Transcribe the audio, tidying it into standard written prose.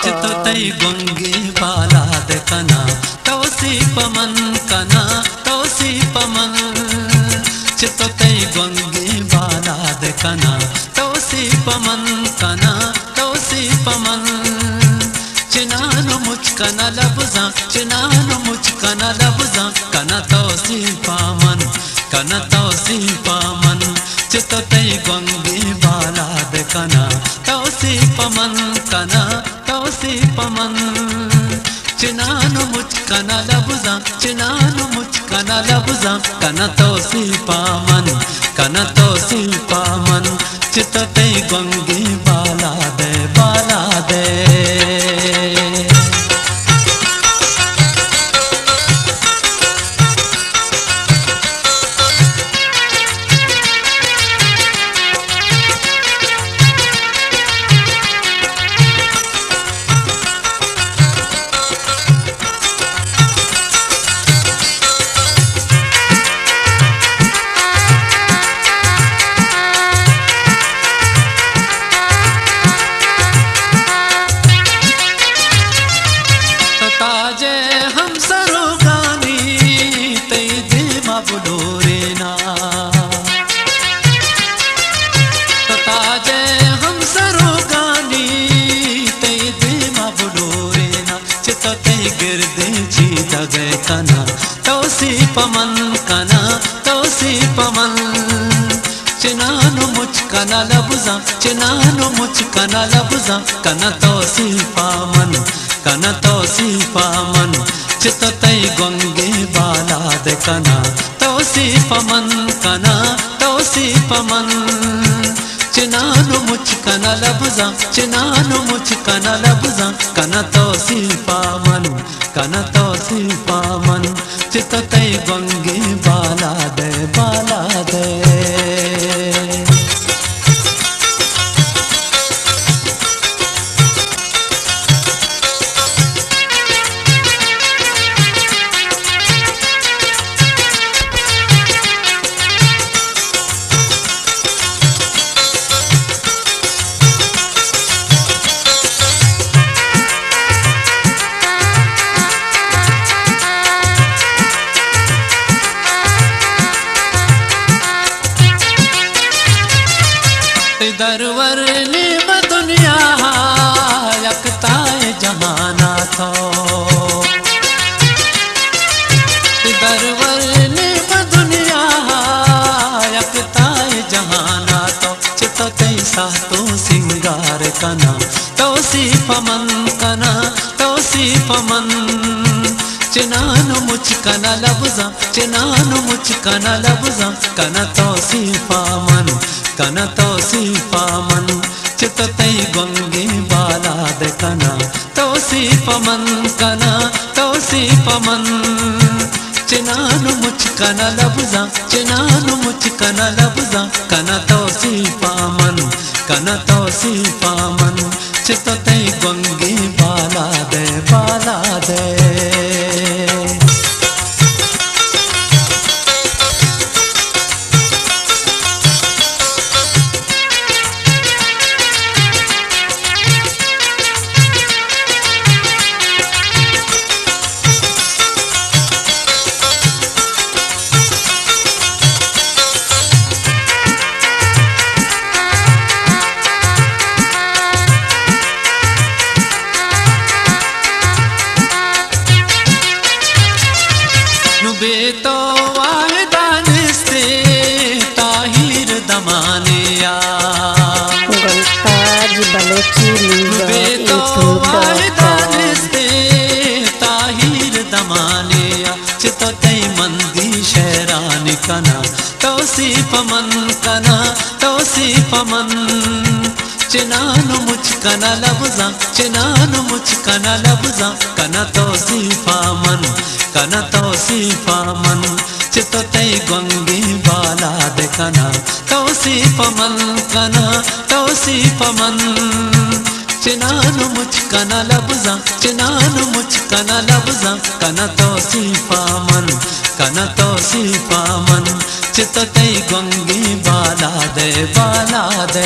चिततै गंगे बालाद कना तौसी पमन कना तौसी पमन चिततै गंगे बालाद कना तौसी पमन कना तौसी पमन चिनानु मुचकना लबजा चिनानु मुचकना लबजा कना तौसी पामन कना तौसी पामन चिततै गंगे बालाद कना तौसी पमन कना तौसी पमन चिनानु मुचकना लबजा चिनानु मुचकना लबजा कना तौसी पामन कना तौसी पामन चिततै गंगे बालाद बालाद कना तौसी पमन कना तौसी पमन चिनानु मुचकना लबजा चिनानु मुचकना लबजा कना तौसी पामन कना तौसी पामन चिततै गंगे बालाद कना तौसी पमन कना तौसी पमन चिनानु मुचकना लबजा चिनानु मुचकना लबजा कना तौसी पामन कना तौसी पामन चिततै गंगे बालाद बालाद दरवर निम दुनिया यकताए जहाना थो दरवर निम दुनिया यकताए जहाना थो चिततै सातो सिंगार कना तौसी पमन कना तौसी पमन चिनानु मुचकना लबजा चिनानु मुचकना लबजा कना तौसी पामन कना तौसी पामन चिततै गंगे बालाद कना तौसी पमन कना तौसी पमन चिनानु मुचकना लबजा चिनानु मुचकना लबजा कना तौसी पामन कना तौसी पामन चिततै गंगे बालाद बालाद बेतो वायदानिस्ते ताहिर दमानिया बेतो वायदानिस्ते ताहिर दमानिया चिततै मंदी शहरान कना तौसी पमन कना तौसी पमन चिनानु मुचकना लबजा चिनानु मुचकना लबजा कना तौसी पामन कना तौसी पामन चिततै गंगे बालाद कना तौसी पमन कना तौसी पमन चिनानु मुचकना लबजा चिनानु मुचकना लबजा कना तौसी पामन कना तौसी पामन चिततै गंगे बालाद बालाद